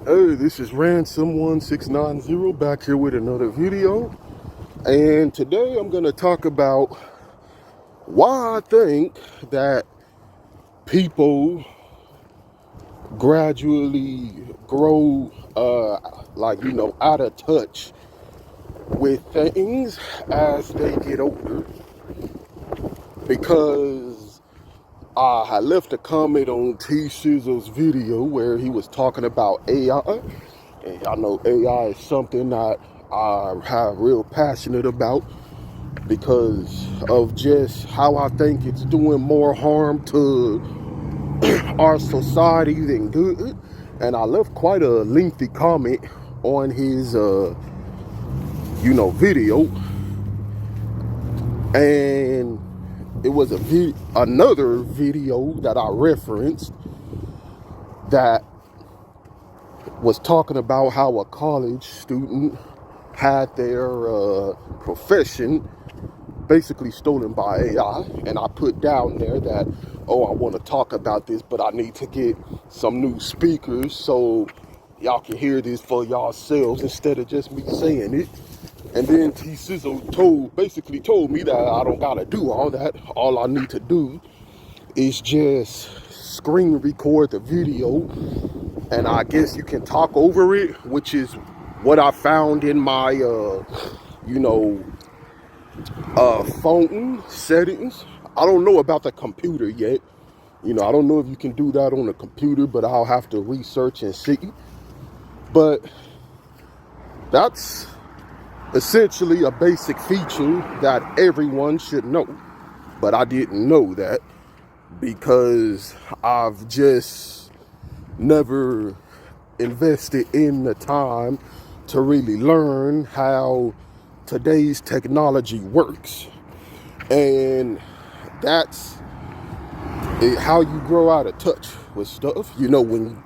Hey, this is Ransom1690 back here with another video. And today I'm going to talk about why I think that people gradually grow, out of touch with things as they get older. Because I left a comment on T Shizzle's video where he was talking about AI. And y'all know AI is something that I have real passionate about because of just how I think it's doing more harm to our society than good. And I left quite a lengthy comment on his, video. And it was another video that I referenced that was talking about how a college student had their profession basically stolen by AI. And I put down there that, I want to talk about this, but I need to get some new speakers so y'all can hear this for yourselves instead of just me saying it. And then T Sizzle basically told me that I don't gotta do all that. All I need to do is just screen record the video, and I guess you can talk over it, which is what I found in my phone settings. I don't know about the computer yet. I don't know if you can do that on the computer, but I'll have to research and see. But that's essentially a basic feature that everyone should know. But I didn't know that because I've just never invested in the time to really learn how today's technology works. And that's how you grow out of touch with stuff. When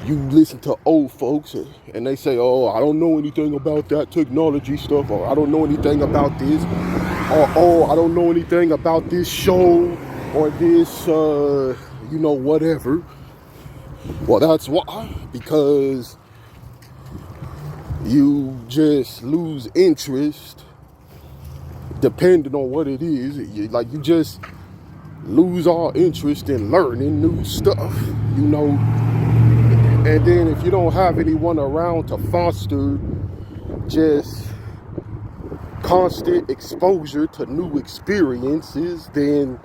you listen to old folks and they say, I don't know anything about that technology stuff, or I don't know anything about this, or I don't know anything about this show, or this, whatever. Well, that's why, because you just lose interest depending on what it is. You just lose all interest in learning new stuff, And then if you don't have anyone around to foster just constant exposure to new experiences, then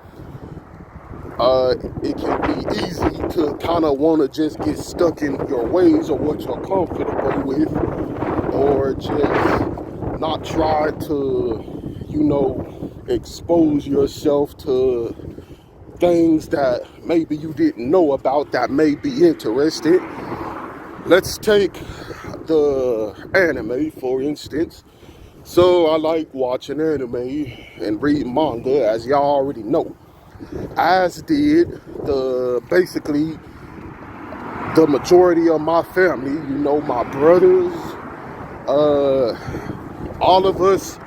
it can be easy to kind of want to just get stuck in your ways or what you're comfortable with, or just not try to, expose yourself to things that maybe you didn't know about that may be interesting. Let's take the anime, for instance. So I like watching anime and read manga, as y'all already know. As did basically the majority of my family, my brothers, all of us,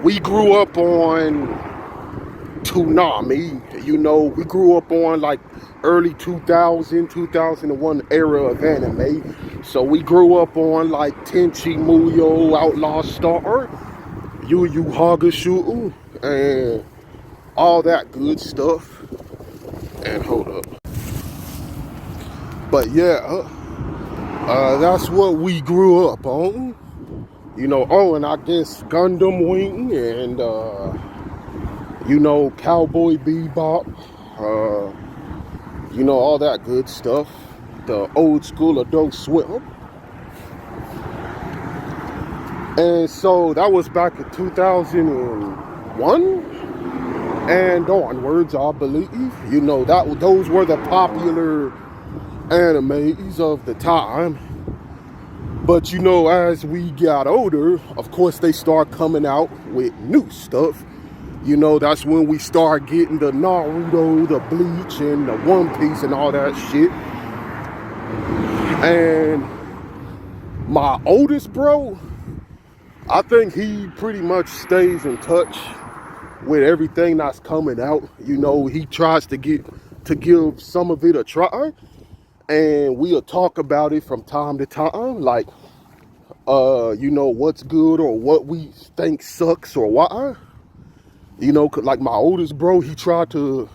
we grew up on Toonami. We grew up on like early 2001 era of anime. So we grew up on like Tenchi Muyo, Outlaw Star, Yu Yu Hakusho, and all that good stuff. And hold up. But yeah, that's what we grew up on. And I guess Gundam Wing and Cowboy Bebop, all that good stuff. The old school Adult Swim. And so that was back in 2001 and onwards, I believe. Those were the popular animes of the time. But as we got older, of course they start coming out with new stuff. That's when we start getting the Naruto, the Bleach, and the One Piece and all that shit. And my oldest bro, I think he pretty much stays in touch with everything that's coming out. He tries to give some of it a try. and we'll talk about it from time to time, like, you know, what's good or what we think sucks or why. You know, like my oldest bro, he tried to,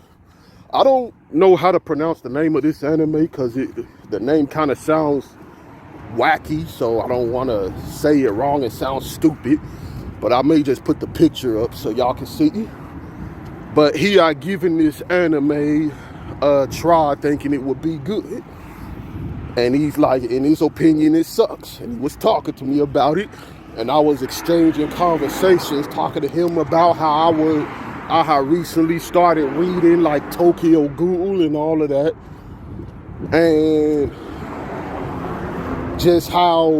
I don't know how to pronounce the name of this anime because the name kind of sounds wacky, so I don't want to say it wrong. It sounds stupid, but I may just put the picture up so y'all can see. But he had given this anime a try thinking it would be good. And he's like, in his opinion, it sucks. And he was talking to me about it. And I was exchanging conversations, talking to him about how I had recently started reading like Tokyo Ghoul and all of that. And just how,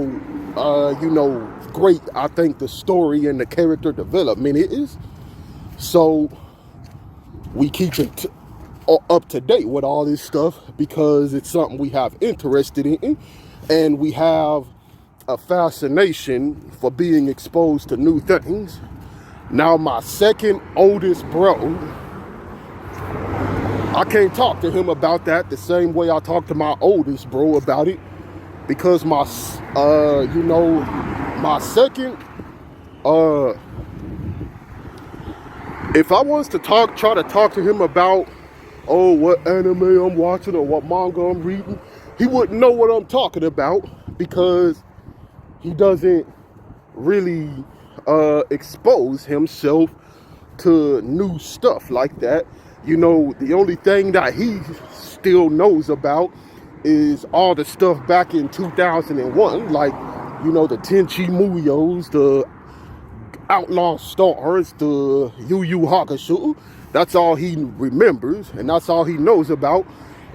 you know, great I think the story and the character development is. So we keep it up to date with all this stuff because it's something we have interested in, and we have a fascination for being exposed to new things. Now my second oldest bro, I can't talk to him about that the same way I talk to my oldest bro about it, because my you know, my second, if I was to try to talk to him about, oh, what anime I'm watching or what manga I'm reading, he wouldn't know what I'm talking about because he doesn't really expose himself to new stuff like that. You know, the only thing that he still knows about is all the stuff back in 2001, like, you know, the Tenchi Muyos, the Outlaw Stars, the Yu Yu Hakusho. That's all he remembers, and that's all he knows about.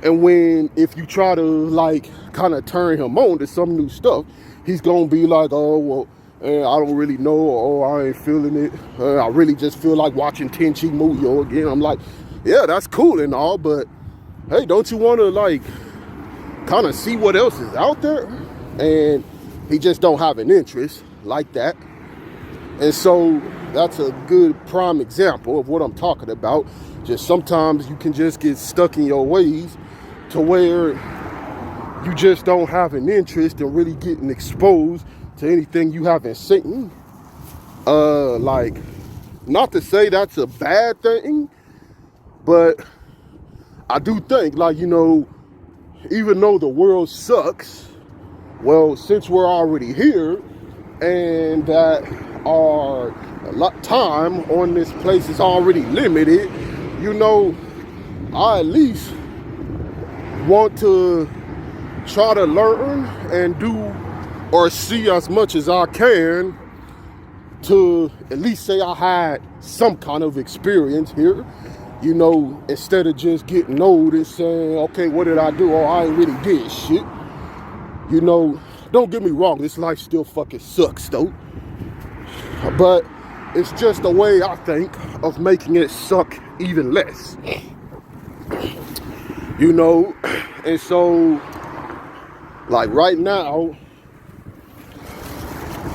And if you try to, like, kind of turn him on to some new stuff, he's gonna be like, oh, well, I don't really know, or oh, I ain't feeling it. I really just feel like watching Tenchi Muyo again. I'm like, yeah, that's cool and all, but hey, don't you want to, like, kind of see what else is out there? And he just don't have an interest like that. And so that's a good prime example of what I'm talking about. Just sometimes you can just get stuck in your ways to where you just don't have an interest in really getting exposed to anything you haven't seen. Like, not to say that's a bad thing, but I do think, like, you know, even though the world sucks, well, since we're already here and that our time on this place is already limited, you know, I at least want to try to learn and do or see as much as I can to at least say I had some kind of experience here, you know, instead of just getting old and saying, okay, what did I do? Oh, I ain't really did shit. You know, don't get me wrong, this life still fucking sucks though. But it's just a way, I think, of making it suck even less. You know, and so, like right now,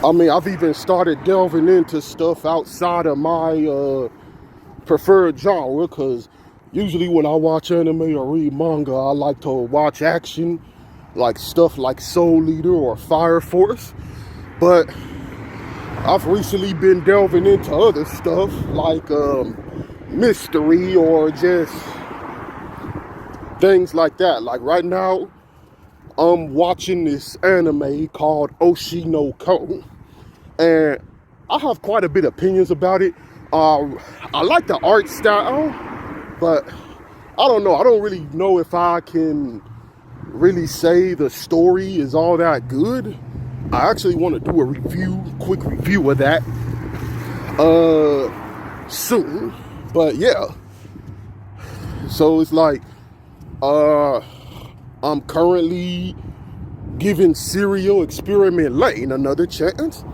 I mean, I've even started delving into stuff outside of my preferred genre, because usually when I watch anime or read manga, I like to watch action, like stuff like Soul Eater or Fire Force. But I've recently been delving into other stuff like mystery or just things like that. Like right now, I'm watching this anime called Oshi no Ko, and I have quite a bit of opinions about it. I like the art style, but I don't know. I don't really know if I can really say the story is all that good. I actually want to do a quick review of that soon. But yeah, so it's like I'm currently giving Serial Experiment Lane another chance.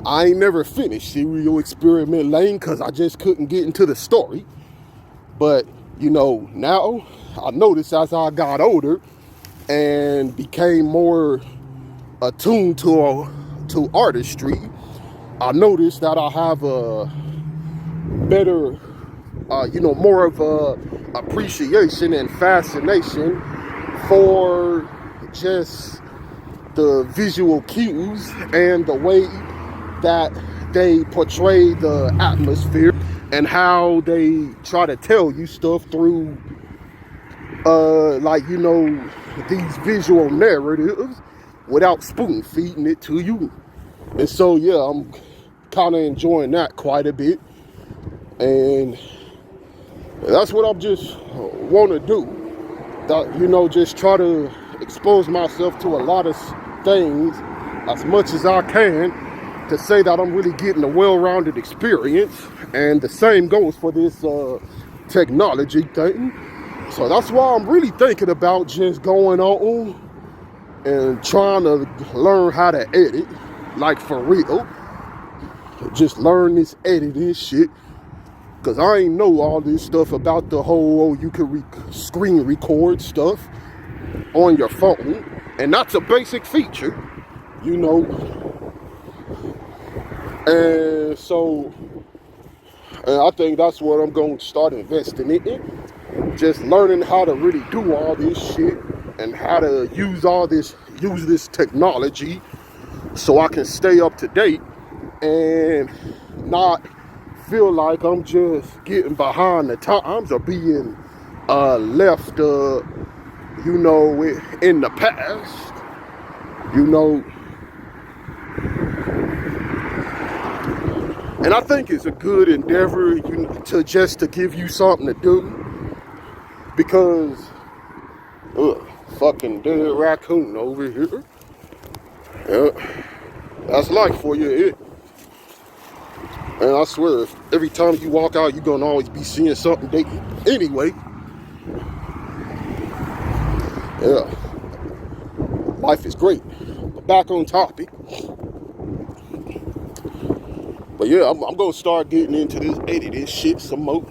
I ain't never finished Serial Experiment Lane because I just couldn't get into the story. But, you know, now I noticed as I got older and became more attuned to artistry, I noticed that I have a better, you know, more of a appreciation and fascination for just the visual cues and the way that they portray the atmosphere and how they try to tell you stuff through like, you know, these visual narratives without spoon feeding it to you. And so yeah, I'm kind of enjoying that quite a bit, and that's what I'm just want to do. That, you know, just try to expose myself to a lot of things as much as I can to say that I'm really getting a well-rounded experience. And the same goes for this technology thing. So that's why I'm really thinking about just going on and trying to learn how to edit, like for real. Just learn this editing shit. Cause I ain't know all this stuff about the whole, you can screen record stuff on your phone. And that's a basic feature, you know. And so, I think that's what I'm going to start investing in. Just learning how to really do all this shit and how to use this technology so I can stay up to date and not feel like I'm just getting behind the times or being left, you know, in the past, you know. And I think it's a good endeavor to give you something to do, because fucking dead raccoon over here. Yeah, that's life for you. And I swear, every time you walk out, you're gonna always be seeing something different. Anyway, yeah, life is great. But back on topic. But yeah, I'm gonna start getting into this editing shit some more.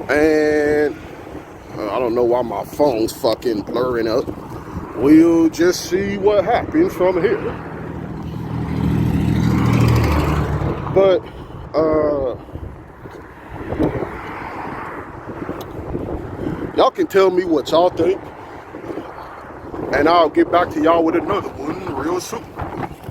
And I don't know why my phone's fucking blurring up. We'll just see what happens from here. But y'all can tell me what y'all think, and I'll get back to y'all with another one real soon.